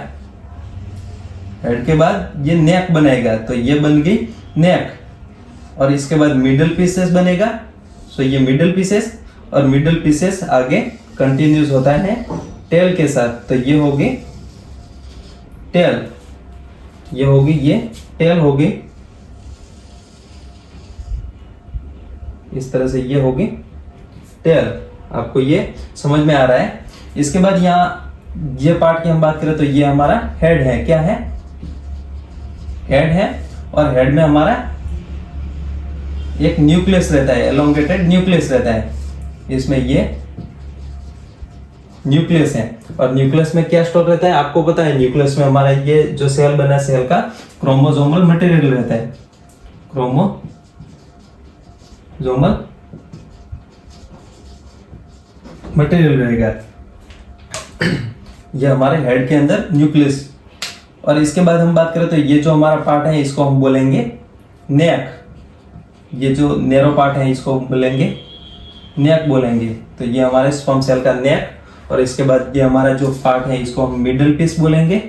हेड के बाद ये नेक बनेगा, तो ये बन गई नेक, और इसके बाद मिडल पीसेस बनेगा। सो ये मिडल पीसेस, और मिडल पीसेस आगे कंटिन्यूस होता है टेल के साथ, तो ये होगी टेल, ये होगी ये टेल होगी इस तरह से, ये होगी टेल। आपको ये समझ में आ रहा है। इसके बाद यहाँ ये पार्ट की हम बात करें तो ये हमारा हेड है, क्या है, हेड है, और हेड में हमारा एक न्यूक्लियस रहता है, एलोंगेटेड न्यूक्लियस रहता है, इसमें ये न्यूक्लियस है। और न्यूक्लियस में क्या स्टोर रहता है आपको पता है, न्यूक्लियस में हमारा ये जो सेल बना सेल का क्रोमोसोमल मटेरियल रहता है, क्रोमोसोमल मटेरियल रहेगा, ये हमारे हेड के अंदर न्यूक्लियस। और इसके बाद हम बात करें तो ये जो हमारा पार्ट है इसको हम बोलेंगे नेक, ये जो नेरो पार्ट है इसको हम बोलेंगे नेक बोलेंगे। तो ये हमारे स्पर्म सेल का नेक, और इसके बाद ये हमारा जो पार्ट है इसको हम मिडल पीस बोलेंगे,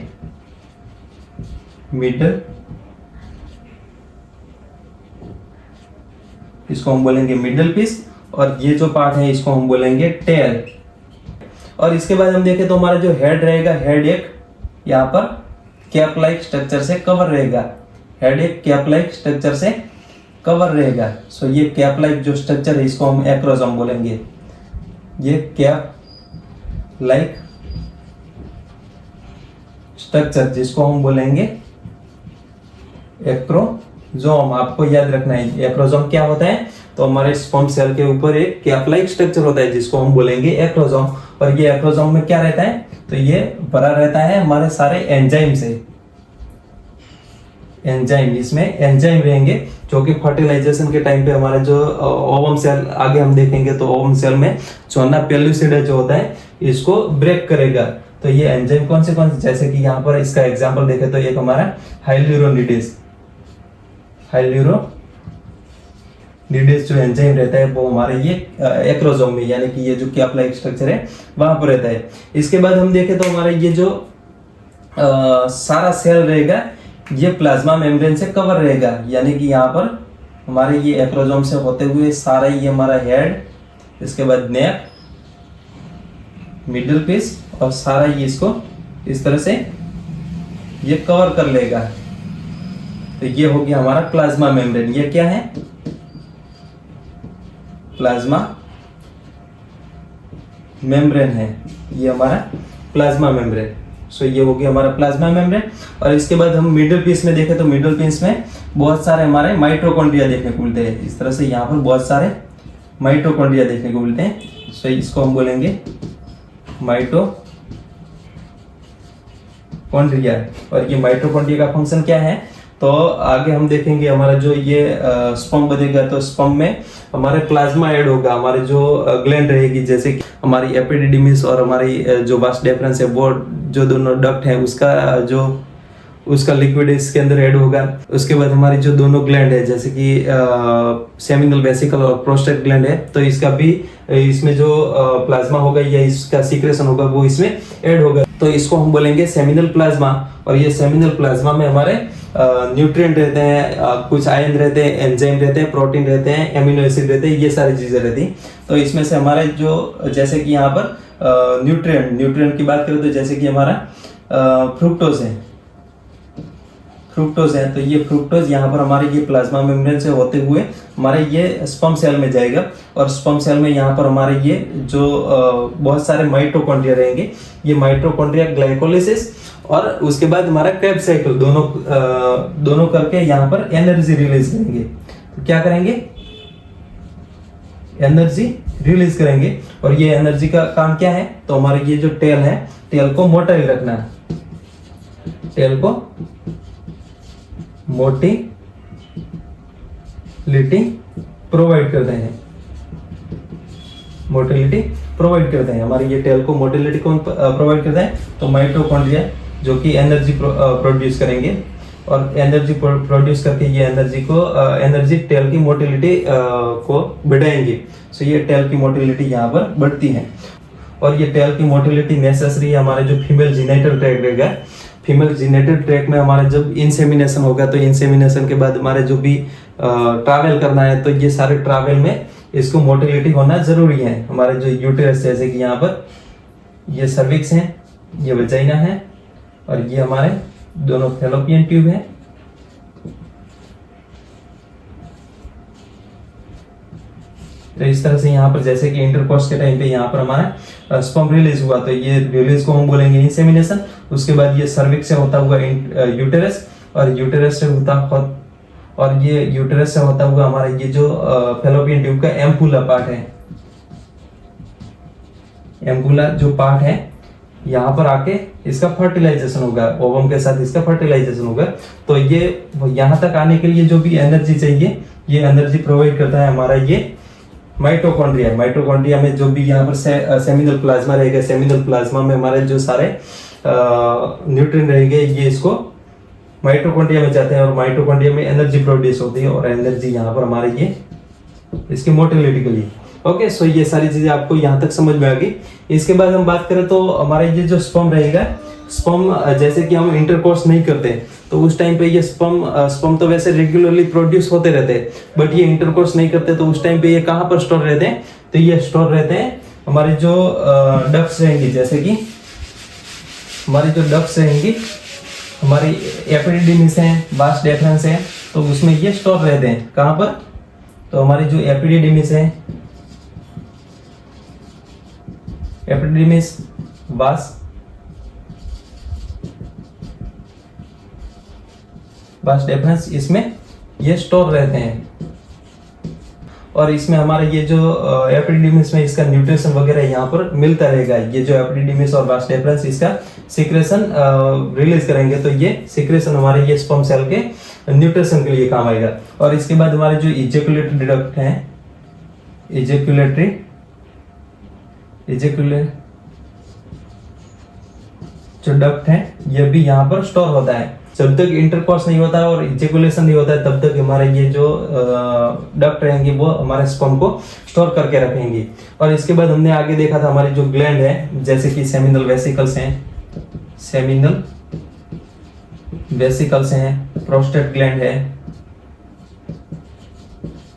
मिडल, इसको हम बोलेंगे मिडल पीस, और ये जो पार्ट है इसको हम बोलेंगे टेल। और इसके बाद हम देखें तो हमारा जो हेड रहेगा, हेड एक यहाँ पर कैप लाइक स्ट्रक्चर से कवर रहेगा, हेड एक कैप लाइक स्ट्रक्चर से कवर रहेगा। सो ये कैप लाइक जो स्ट्रक्चर है इसको हम एक्रोसोम बोलेंगे, ये कैप लाइक स्ट्रक्चर जिसको हम बोलेंगे एक्रोसोम। आपको याद रखना है एक्रोसोम क्या होता है, तो हमारे स्पर्म सेल के ऊपर एक कैप लाइक स्ट्रक्चर होता है जिसको हम बोलेंगे एक्रोसोम। और ये एक्रोसोम में क्या रहता है, तो ये भरा रहता है हमारे सारे एंजाइम से, एंजाइम, इसमें एंजाइम रहेंगे जो कि फर्टिलाइजेशन के टाइम पे हमारे जो ओवम सेल, आगे हम देखेंगे तो ओवम सेल में चौना पेल्यूसिड जो होता है इसको ब्रेक करेगा। तो ये एंजाइम कौन से जैसे कि यहाँ पर इसका एग्जांपल देखें तो एक हमारा हाइल्यूरोनिडेज जो एंजाइम रहता है वो हमारे ये एक्रोसोम में यानी कि ये जो कैप लाइक स्ट्रक्चर है वहां पर रहता है। इसके बाद हम देखें तो हमारा ये जो सारा सेल रहेगा ये प्लाज्मा मेम्ब्रेन से कवर रहेगा, यानी कि यहाँ पर हमारे ये एक्रोसोम से होते हुए सारा ये हमारा हेड, इसके बाद नेक, मिडिल पीस, और सारा ये इसको इस तरह से ये कवर कर लेगा। तो ये हो गया हमारा प्लाज्मा मेम्ब्रेन। ये क्या है, प्लाज्मा मेम्ब्रेन है, ये हमारा प्लाज्मा मेम्ब्रेन। सो ये हो गया हमारा प्लाज्मा मेम्ब्रेन। और इसके बाद हम मिडल पीस में देखें तो मिडल पीस में बहुत सारे हमारे माइटोकॉन्ड्रिया देखने को मिलते हैं। इस तरह से यहाँ पर बहुत सारे माइटोकॉन्ड्रिया देखने को मिलते हैं। सो इसको हम बोलेंगे माइटोकॉन्ड्रिया। और ये माइटोकॉन्ड्रिया का फंक्शन क्या है, तो आगे हम देखेंगे हमारा जो ये स्पर्म बनेगा तो स्पर्म में हमारे प्लाज्मा ऐड होगा, हमारे जो ग्लैंड रहेगी जैसे कि हमारी एपिडिडिमिस और हमारी जो वास डेफरेंस है वो जो दोनों डक्ट है उसका लिक्विड इसके अंदर ऐड होगा। उसके बाद हमारी जो दोनों ग्लैंड है जैसे कि सेमिनल वेसिकल और प्रोस्टेट ग्लैंड है तो इसका भी इसमें जो प्लाज्मा होगा या इसका सीक्रेशन होगा वो इसमें ऐड होगा, तो इसको हम बोलेंगे सेमिनल प्लाज्मा। और ये सेमिनल प्लाज्मा में हमारे न्यूट्रिएंट रहते हैं, कुछ आयन रहते हैं, एंजाइम रहते हैं, प्रोटीन रहते हैं, एमिनो एसिड रहते हैं, ये सारी चीजें रहती हैं। तो इसमें से हमारे जो जैसे कि यहाँ पर न्यूट्रिएंट की बात करें तो जैसे कि हमारा फ्रुक्टोज है, तो ये फ्रुक्टोज यहाँ पर हमारे ये प्लाज्मा मेम्ब्रेन से होते हुए हमारे ये स्पर्म सेल में जाएगा। और स्पर्म सेल में यहाँ पर हमारे ये जो बहुत सारे माइटोकॉन्ड्रिया रहेंगे, ये माइटोकॉन्ड्रिया ग्लाइकोलिसिस और उसके बाद हमारा क्रेब्स साइकिल दोनों करके यहाँ पर एनर्जी रिलीज करेंगे। तो क्या करेंगे, एनर्जी रिलीज करेंगे। और ये एनर्जी का काम क्या है, तो हमारे ये जो टेल है, टेल को मोटाइल रखना है, टेल को मोटिलिटी प्रोवाइड करते हैं, मोटिलिटी प्रोवाइड करते हैं। हमारे ये टेल को मोटिलिटी कौन प्रोवाइड करता है, तो माइटोकॉन्ड्रिया जो कि एनर्जी प्रोड्यूस करेंगे। और एनर्जी प्रोड्यूस करके ये एनर्जी टेल की मोटिलिटी को बढ़ाएंगे। सो ये टेल की मोटिलिटी यहाँ पर बढ़ती है। और ये टेल की मोटिलिटी नेसेसरी हमारे जो फीमेल जीनाइटल ट्रैक्ट रहेगा, फीमेल जीनेटल ट्रैक में हमारा जब इंसेमिनेशन होगा तो इंसेमिनेशन के बाद हमारे जो भी ट्रैवल करना है तो ये सारे ट्रैवल में इसको मोटिलिटी होना जरूरी है। हमारे जो यूटेरस जैसे कि यहाँ पर ये सर्विक्स है, ये वजाइना है और ये हमारे दोनों फैलोपियन ट्यूब है। तो इस तरह से यहाँ पर जैसे कि इंटरकोर्स के टाइम पे यहाँ पर हमारा स्पर्म रिलीज हुआ तो ये रिलीज को हम बोलेंगे इंसेमिनेशन। उसके बाद ये सर्विक्स से होता हुआ यूटेरस और यूटेरस से होता हुआ हमारा ये जो फैलोपियन ट्यूब का एम्पुला पार्ट है, एम्पुला जो पार्ट है यहाँ पर आके इसका फर्टिलाइजेशन होगा, ओवम के साथ इसका फर्टिलाइजेशन होगा। तो ये यहाँ तक आने के लिए जो भी एनर्जी चाहिए ये एनर्जी प्रोवाइड करता है हमारा ये माइटोकॉन्ड्रिया में जो भी यहाँ पर सेमिनल प्लाज्मा रहेगा, सेमिनल प्लाज्मा में हमारे जो सारे न्यूट्रिएंट रहेंगे ये इसको माइटोकॉन्ड्रिया में जाते हैं और माइटोकॉन्ड्रिया में एनर्जी प्रोड्यूस होती है और एनर्जी यहाँ पर हमारे ये इसकी मोटिलिटी के लिए। ओके, सो ये सारी चीजें आपको यहाँ तक समझ में आ गई। इसके बाद हम बात करें तो हमारा ये जो स्पर्म रहेगा, स्पर्म जैसे कि हम इंटरकोर्स नहीं करते तो उस टाइम पे ये स्पर्म तो वैसे रेगुलरली प्रोड्यूस होते रहते हैं, बट ये इंटरकोर्स नहीं करते तो उस टाइम पे ये कहाँ पर स्टोर रहते हैं, तो ये स्टोर रहते हैं हमारे जो डक्ट्स रहेंगी, जैसे कि हमारी जो डक्ट्स रहेंगी हमारी एपिडिडिमिस है, वास डेफरेंस है, तो उसमें ये स्टोर रहते हैं। कहाँ पर, तो हमारी जो एपिडिडिमिस है, एपिडिडिमिस, वास डेफरेंस, इसमें ये स्टोर रहते हैं। और इसमें हमारा ये जो एपिडिडिमिस में इसका न्यूट्रिशन वगैरह यहाँ पर मिलता रहेगा। ये जो एपिडिडिमिस और वास डेफरेंस इसका सीक्रेशन रिलीज करेंगे तो ये सीक्रेशन हमारे ये स्पर्म सेल के न्यूट्रिशन के लिए काम आएगा। और इसके बाद हमारे जो इजैकुलेटरी डक्ट हैं, जो डक्ट है ये भी यहाँ पर स्टोर होता है। जब तक इंटरकोर्स नहीं होता और इजैकुलेशन नहीं होता है तब तक हमारे ये जो डक्ट रहेंगे वो हमारे स्पर्म को स्टोर करके रखेंगे। और इसके बाद हमने आगे देखा था हमारी जो ग्लैंड है, जैसे कि सेमिनल वेसिकल्स हैं, प्रोस्टेट ग्लैंड है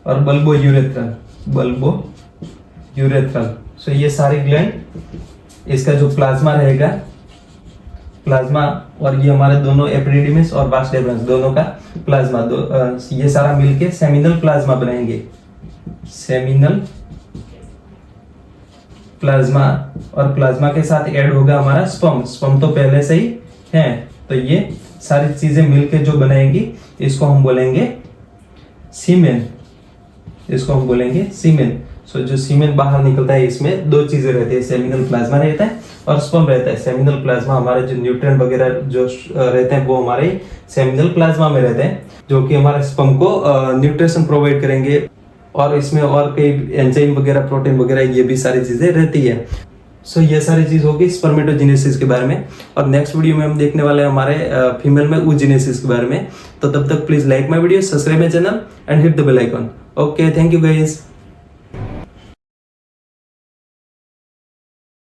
और बल्बो यूरेथ्रल। सो ये सारे ग्लैंड, इसका जो प्लाज्मा रहेगा, प्लाज्मा और ये हमारे दोनों एपिडिडिमिस और वास डेफरेंस दोनों का प्लाज्मा ये सारा मिलके सेमिनल प्लाज्मा बनाएंगे, सेमिनल प्लाज्मा, और प्लाज्मा के साथ ऐड होगा हमारा स्पर्म। स्पर्म तो पहले से ही है, तो ये सारी चीजें मिलके जो बनाएंगी इसको हम बोलेंगे सीमेन। इसको हम बोलेंगे सीमेन। सो जो सीमेन बाहर निकलता है इसमें दो चीजें रहती है, सेमिनल प्लाज्मा रहता है और स्पर्म रहता है। सेमिनल प्लाज्मा हमारे जो न्यूट्रिएंट वगैरह जो रहते हैं वो हमारे सेमिनल प्लाज्मा में रहते हैं, जो कि हमारे स्पर्म को न्यूट्रिशन प्रोवाइड करेंगे। और इसमें और कई एंजाइम वगैरह, प्रोटीन वगैरह, ये भी सारी चीजें रहती है। सो ये सारी चीज होगी स्पर्मेटोजेनेसिस के बारे में। और नेक्स्ट वीडियो में हम देखने वाले हैं हमारे फीमेल में oogenesis के बारे में। तो तब तक please like my video, subscribe my channel and hit the bell icon. Okay, thank you guys.